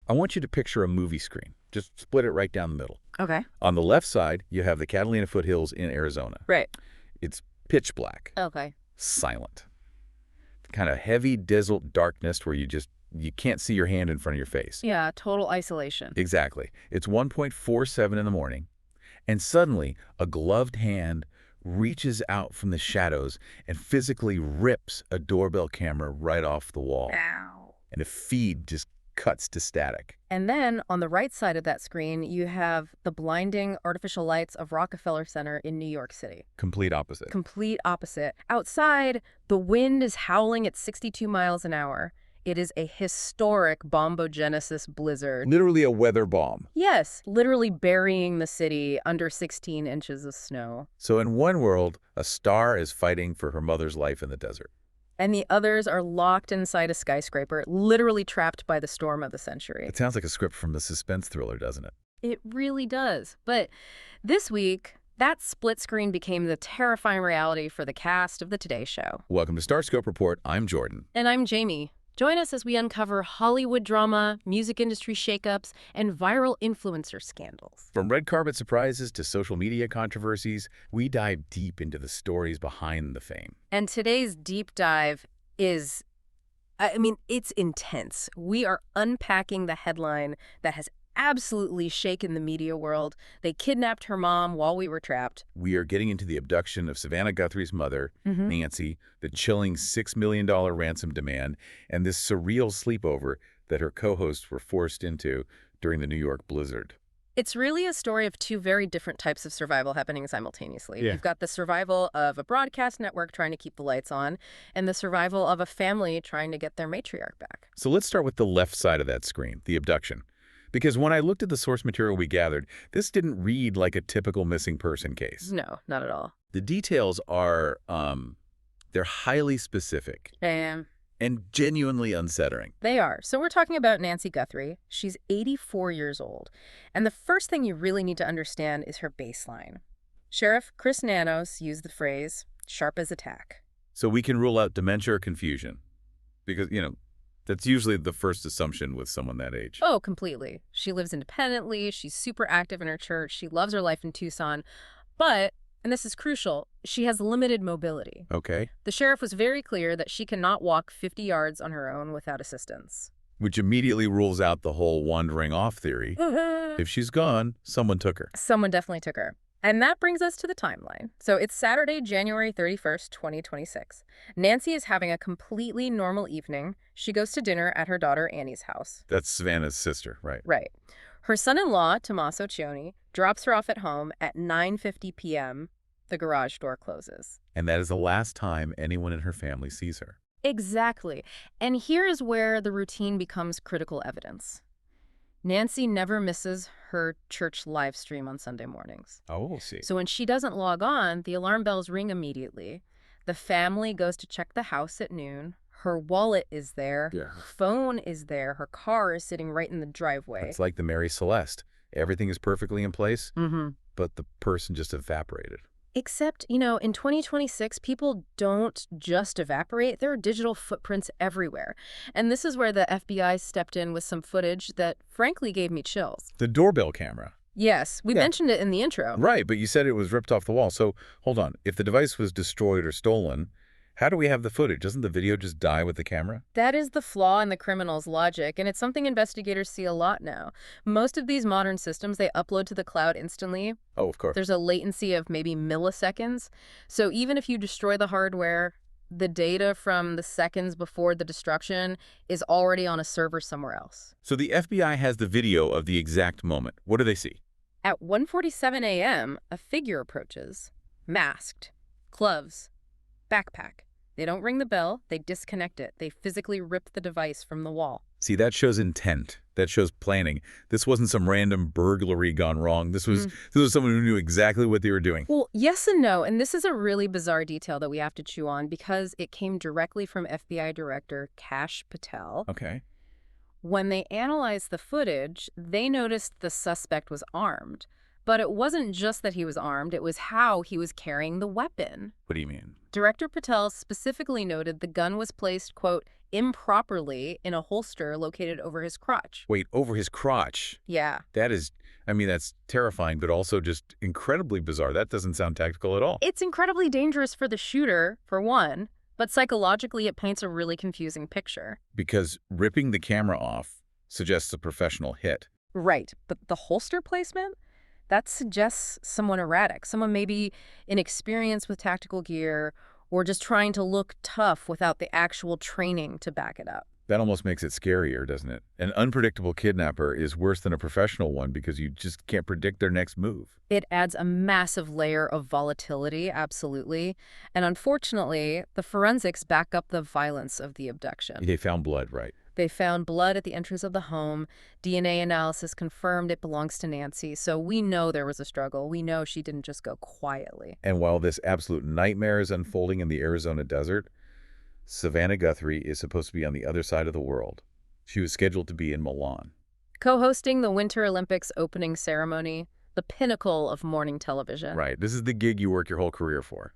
I want you to picture a movie screen. Just split it right down the middle. Okay. On the left side, you have the Catalina foothills in Arizona. Right. It's pitch black. Okay. Silent. Kind of heavy, dismal darkness where you can't see your hand in front of your face. Yeah, total isolation. Exactly. It's 1:47 in the morning, and suddenly a gloved hand reaches out from the shadows and physically rips a doorbell camera right off the wall. Ow. And a feed just cuts to static. And then on the right side of that screen, you have the blinding artificial lights of Rockefeller Center in New York City. Complete opposite. Complete opposite. Outside, the wind is howling at 62 miles an hour. It is a historic bombogenesis blizzard. Literally a weather bomb. Yes, literally burying the city under 16 inches of snow. So in one world, a star is fighting for her mother's life in the desert. And the others are locked inside a skyscraper, literally trapped by the storm of the century. It sounds like a script from a suspense thriller, doesn't it? It really does. But this week, that split screen became the terrifying reality for the cast of the Today Show. Welcome to StarScope Report. I'm Jordan. And I'm Jamie. Join us as we uncover Hollywood drama, music industry shakeups, and viral influencer scandals. From red carpet surprises to social media controversies, we dive deep into the stories behind the fame. And today's deep dive is, it's intense. We are unpacking the headline that has absolutely shaken the media world. They kidnapped her mom while we were trapped. We are getting into the abduction of Savannah Guthrie's mother, Nancy, the chilling $6 million ransom demand, and this surreal sleepover that her co-hosts were forced into during the New York blizzard. It's really a story of two very different types of survival happening simultaneously. Yeah. You've got the survival of a broadcast network trying to keep the lights on, and the survival of a family trying to get their matriarch back. So let's start with the left side of that screen, the abduction. Because when I looked at the source material we gathered, this didn't read like a typical missing person case. No, not at all. The details are, they're highly specific and genuinely unsettling. They are. So we're talking about Nancy Guthrie. She's 84 years old. And the first thing you really need to understand is her baseline. Sheriff Chris Nanos used the phrase, sharp as a tack. So we can rule out dementia or confusion. Because, that's usually the first assumption with someone that age. Oh, completely. She lives independently. She's super active in her church. She loves her life in Tucson. But, and this is crucial, she has limited mobility. Okay. The sheriff was very clear that she cannot walk 50 yards on her own without assistance. Which immediately rules out the whole wandering off theory. If she's gone, someone took her. Someone definitely took her. And that brings us to the timeline. So it's Saturday, January 31st, 2026. Nancy is having a completely normal evening. She goes to dinner at her daughter Annie's house. That's Savannah's sister, right? Right. Her son-in-law, Tommaso Cioni, drops her off at home at 9:50 p.m. The garage door closes. And that is the last time anyone in her family sees her. Exactly. And here is where the routine becomes critical evidence. Nancy never misses her church live stream on Sunday mornings. Oh, we'll see. So when she doesn't log on, the alarm bells ring immediately. The family goes to check the house at noon. Her wallet is there. Yeah. Her phone is there. Her car is sitting right in the driveway. It's like the Mary Celeste. Everything is perfectly in place, but the person just evaporated. Except, in 2026, people don't just evaporate. There are digital footprints everywhere. And this is where the FBI stepped in with some footage that, frankly, gave me chills. The doorbell camera. Yes, we mentioned it in the intro. Right, but you said it was ripped off the wall. So, hold on. If the device was destroyed or stolen, how do we have the footage? Doesn't the video just die with the camera? That is the flaw in the criminal's logic, and it's something investigators see a lot now. Most of these modern systems, they upload to the cloud instantly. Oh, of course. There's a latency of maybe milliseconds. So even if you destroy the hardware, the data from the seconds before the destruction is already on a server somewhere else. So the FBI has the video of the exact moment. What do they see? At 1:47 a.m., a figure approaches, masked, gloves, backpack. They don't ring the bell, they disconnect it. They physically rip the device from the wall. See, that shows intent. That shows planning. This wasn't some random burglary gone wrong. This was someone who knew exactly what they were doing. Well, yes and no. And this is a really bizarre detail that we have to chew on because it came directly from FBI Director Kash Patel. Okay. When they analyzed the footage, they noticed the suspect was armed. But it wasn't just that he was armed, it was how he was carrying the weapon. What do you mean? Director Patel specifically noted the gun was placed, quote, improperly in a holster located over his crotch. Wait, over his crotch? Yeah. That is, I mean, that's terrifying, but also just incredibly bizarre. That doesn't sound tactical at all. It's incredibly dangerous for the shooter, for one, but psychologically it paints a really confusing picture. Because ripping the camera off suggests a professional hit. Right, but the holster placement? That suggests someone erratic, someone maybe inexperienced with tactical gear or just trying to look tough without the actual training to back it up. That almost makes it scarier, doesn't it? An unpredictable kidnapper is worse than a professional one because you just can't predict their next move. It adds a massive layer of volatility, absolutely. And unfortunately, the forensics back up the violence of the abduction. They found blood, right? They found blood at the entrance of the home. DNA analysis confirmed it belongs to Nancy. So we know there was a struggle. We know she didn't just go quietly. And while this absolute nightmare is unfolding in the Arizona desert, Savannah Guthrie is supposed to be on the other side of the world. She was scheduled to be in Milan. Co-hosting the Winter Olympics opening ceremony, the pinnacle of morning television. Right. This is the gig you work your whole career for.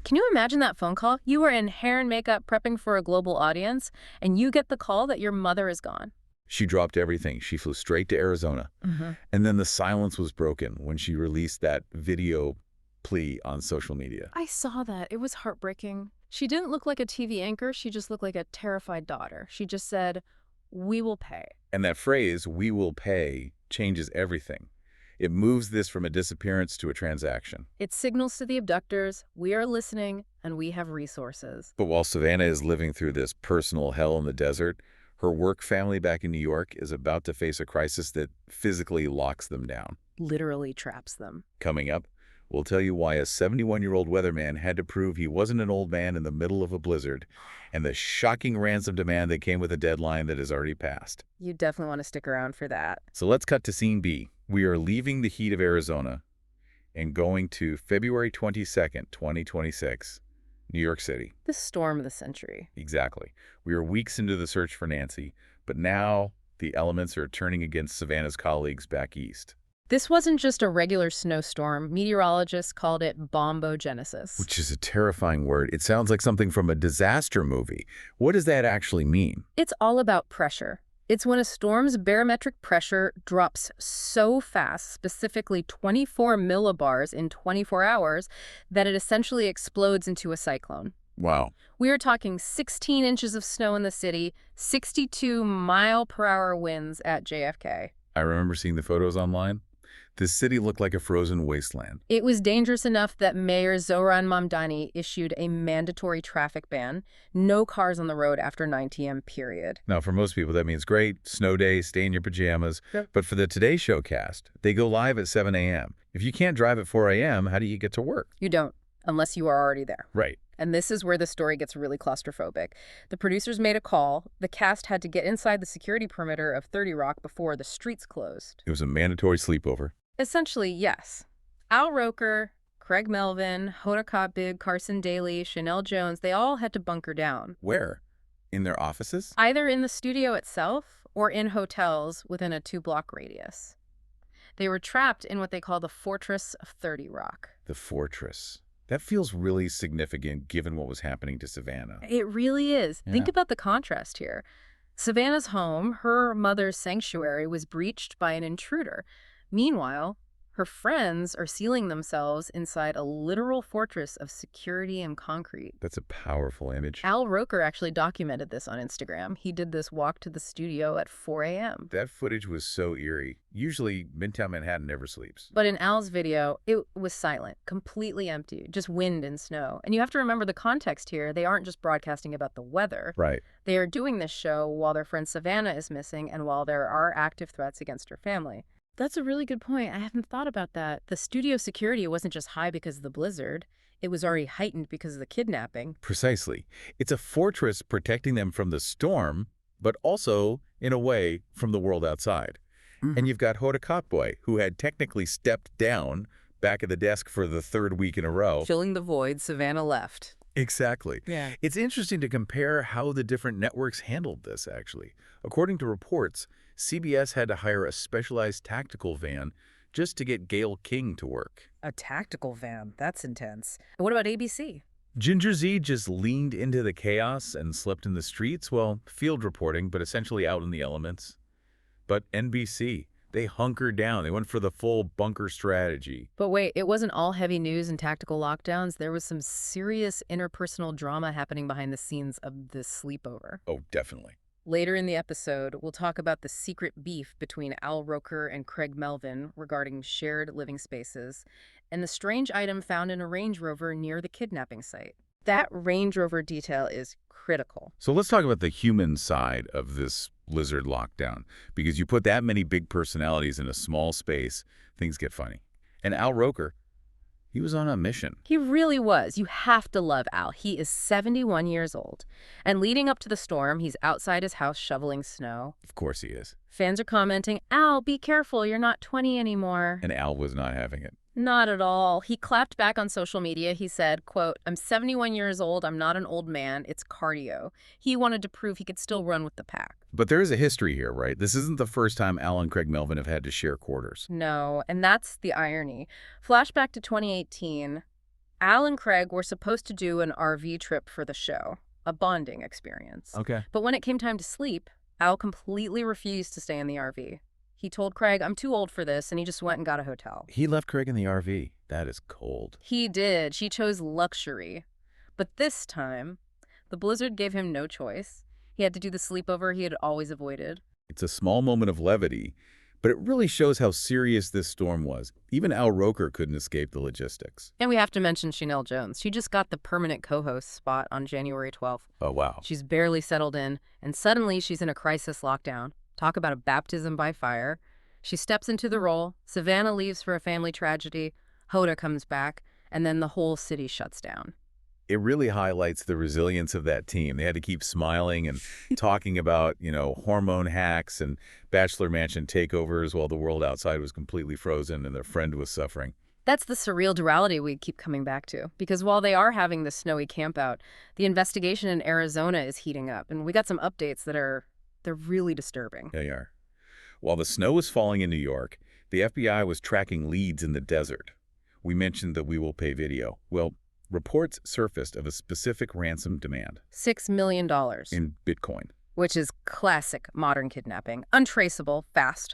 Can you imagine that phone call? You were in hair and makeup prepping for a global audience, and you get the call that your mother is gone. She dropped everything. She flew straight to Arizona. And then the silence was broken when she released that video plea on social media. I saw that. It was heartbreaking. She didn't look like a TV anchor. She just looked like a terrified daughter. She just said, "We will pay." And that phrase, "we will pay," changes everything. It moves this from a disappearance to a transaction. It signals to the abductors, we are listening and we have resources. But while Savannah is living through this personal hell in the desert, her work family back in New York is about to face a crisis that physically locks them down. Literally traps them. Coming up, we'll tell you why a 71-year-old weatherman had to prove he wasn't an old man in the middle of a blizzard, and the shocking ransom demand that came with a deadline that has already passed. You definitely want to stick around for that. So let's cut to scene B. We are leaving the heat of Arizona and going to February 22nd, 2026, New York City. The storm of the century. Exactly. We are weeks into the search for Nancy, but now the elements are turning against Savannah's colleagues back east. This wasn't just a regular snowstorm. Meteorologists called it bombogenesis. Which is a terrifying word. It sounds like something from a disaster movie. What does that actually mean? It's all about pressure. It's when a storm's barometric pressure drops so fast, specifically 24 millibars in 24 hours, that it essentially explodes into a cyclone. Wow. We are talking 16 inches of snow in the city, 62-mile-per-hour winds at JFK. I remember seeing the photos online. This city looked like a frozen wasteland. It was dangerous enough that Mayor Zohran Mamdani issued a mandatory traffic ban. No cars on the road after 9 p.m., period. Now, for most people, that means great, snow day, stay in your pajamas. Yep. But for the Today Show cast, they go live at 7 a.m. If you can't drive at 4 a.m., how do you get to work? You don't, unless you are already there. Right. And this is where the story gets really claustrophobic. The producers made a call. The cast had to get inside the security perimeter of 30 Rock before the streets closed. It was a mandatory sleepover. Essentially, yes. Al Roker, Craig Melvin, Hoda Kotb, Carson Daly, Chanel Jones, they all had to bunker down. Where? In their offices? Either in the studio itself or in hotels within a 2-block radius. They were trapped in what they call the Fortress of 30 Rock. The fortress. That feels really significant given what was happening to Savannah. It really is. Yeah. Think about the contrast here. Savannah's home, her mother's sanctuary, was breached by an intruder. Meanwhile, her friends are sealing themselves inside a literal fortress of security and concrete. That's a powerful image. Al Roker actually documented this on Instagram. He did this walk to the studio at 4 a.m. That footage was so eerie. Usually, Midtown Manhattan never sleeps. But in Al's video, it was silent, completely empty, just wind and snow. And you have to remember the context here. They aren't just broadcasting about the weather. Right. They are doing this show while their friend Savannah is missing and while there are active threats against her family. That's a really good point. I haven't thought about that. The studio security wasn't just high because of the blizzard. It was already heightened because of the kidnapping. Precisely. It's a fortress protecting them from the storm, but also, in a way, from the world outside. And you've got Hoda Kotb, who had technically stepped down back at the desk for the 3rd week in a row. Filling the void, Savannah left. Exactly. Yeah. It's interesting to compare how the different networks handled this, actually. According to reports, CBS had to hire a specialized tactical van just to get Gayle King to work. A tactical van. That's intense. And what about ABC? Ginger Z just leaned into the chaos and slept in the streets, well, field reporting, but essentially out in the elements. But NBC, they hunkered down. They went for the full bunker strategy. But wait, it wasn't all heavy news and tactical lockdowns. There was some serious interpersonal drama happening behind the scenes of this sleepover. Oh, definitely. Later in the episode, we'll talk about the secret beef between Al Roker and Craig Melvin regarding shared living spaces and the strange item found in a Range Rover near the kidnapping site. That Range Rover detail is critical. So let's talk about the human side of this blizzard lockdown, because you put that many big personalities in a small space, things get funny. And Al Roker, he was on a mission. He really was. You have to love Al. He is 71 years old. And leading up to the storm, he's outside his house shoveling snow. Of course he is. Fans are commenting, "Al, be careful, you're not 20 anymore." And Al was not having it. Not at all. He clapped back on social media. He said, quote, "I'm 71 years old. I'm not an old man. It's cardio." He wanted to prove he could still run with the pack. But there is a history here, right? This isn't the first time Al and Craig Melvin have had to share quarters. No, and that's the irony. Flashback to 2018, Al and Craig were supposed to do an RV trip for the show, a bonding experience. Okay. But when it came time to sleep, Al completely refused to stay in the RV. He told Craig, "I'm too old for this," and he just went and got a hotel. He left Craig in the RV. That is cold. He did. She chose luxury. But this time, the blizzard gave him no choice. He had to do the sleepover he had always avoided. It's a small moment of levity, but it really shows how serious this storm was. Even Al Roker couldn't escape the logistics. And we have to mention Chanel Jones. She just got the permanent co-host spot on January 12th. Oh, wow. She's barely settled in, and suddenly she's in a crisis lockdown. Talk about a baptism by fire. She steps into the role, Savannah leaves for a family tragedy, Hoda comes back, and then the whole city shuts down. It really highlights the resilience of that team. They had to keep smiling and talking about, hormone hacks and bachelor mansion takeovers while the world outside was completely frozen and their friend was suffering. That's the surreal duality we keep coming back to. Because while they are having the snowy campout, the investigation in Arizona is heating up, and we got some updates they're really disturbing. They are. While the snow was falling in New York, the FBI was tracking leads in the desert. We mentioned the We Will Pay video. Well, reports surfaced of a specific ransom demand. $6 million. In Bitcoin. Which is classic modern kidnapping. Untraceable, fast.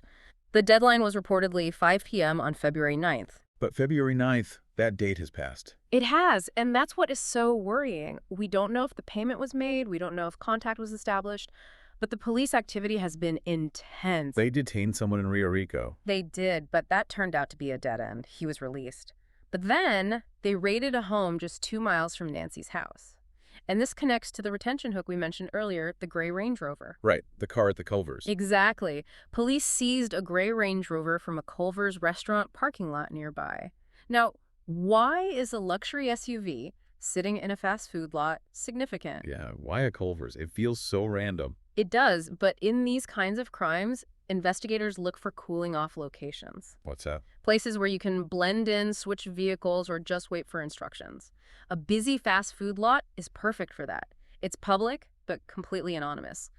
The deadline was reportedly 5 p.m. on February 9th. But February 9th, that date has passed. It has, and that's what is so worrying. We don't know if the payment was made. We don't know if contact was established. But the police activity has been intense. They detained someone in Rio Rico. They did, but that turned out to be a dead end. He was released. But then they raided a home just 2 miles from Nancy's house. And this connects to the retention hook we mentioned earlier, the gray Range Rover. Right, the car at the Culvers. Exactly. Police seized a gray Range Rover from a Culver's restaurant parking lot nearby. Now, why is a luxury SUV sitting in a fast food lot significant? Yeah, why a Culvers? It feels so random. It does, but in these kinds of crimes, investigators look for cooling off locations. What's that? Places where you can blend in, switch vehicles, or just wait for instructions. A busy fast food lot is perfect for that. It's public, but completely anonymous.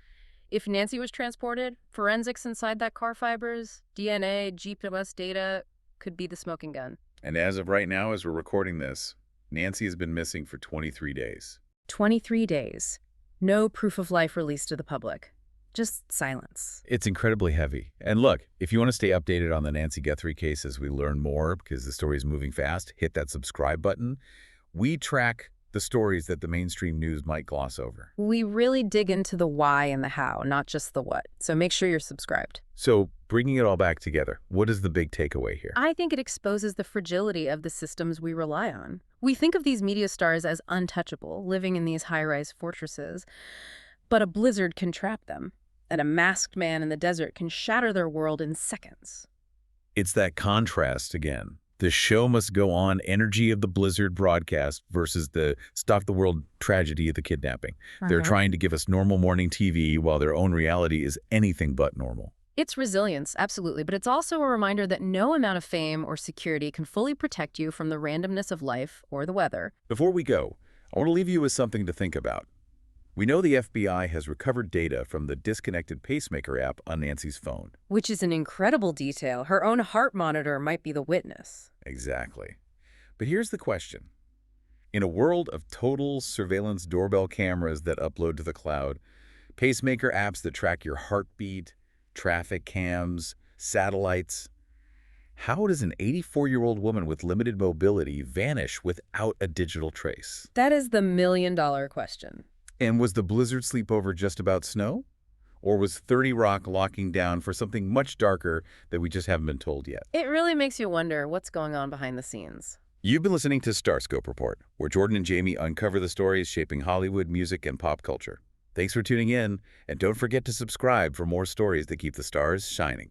If Nancy was transported, forensics inside that car fibers, DNA, GPS data could be the smoking gun. And as of right now, as we're recording this, Nancy has been missing for 23 days. 23 days. No proof of life released to the public. Just silence. It's incredibly heavy. And look, if you want to stay updated on the Nancy Guthrie case as we learn more, because the story is moving fast, hit that subscribe button. We track the stories that the mainstream news might gloss over. We really dig into the why and the how, not just the what. So make sure you're subscribed. So bringing it all back together, what is the big takeaway here? I think it exposes the fragility of the systems we rely on. We think of these media stars as untouchable, living in these high-rise fortresses, but a blizzard can trap them, and a masked man in the desert can shatter their world in seconds. It's that contrast again. The show must go on energy of the blizzard broadcast versus the stop the world tragedy of the kidnapping. They're trying to give us normal morning TV while their own reality is anything but normal. It's resilience, absolutely, but it's also a reminder that no amount of fame or security can fully protect you from the randomness of life or the weather. Before we go, I want to leave you with something to think about. We know the FBI has recovered data from the disconnected pacemaker app on Nancy's phone. Which is an incredible detail. Her own heart monitor might be the witness. Exactly. But here's the question. In a world of total surveillance doorbell cameras that upload to the cloud, pacemaker apps that track your heartbeat, traffic cams, satellites, how does an 84-year-old woman with limited mobility vanish without a digital trace? That is the million-dollar question. And was the blizzard sleepover just about snow? Or was 30 Rock locking down for something much darker that we just haven't been told yet? It really makes you wonder what's going on behind the scenes. You've been listening to StarScope Report, where Jordan and Jamie uncover the stories shaping Hollywood, music, and pop culture. Thanks for tuning in, and don't forget to subscribe for more stories that keep the stars shining.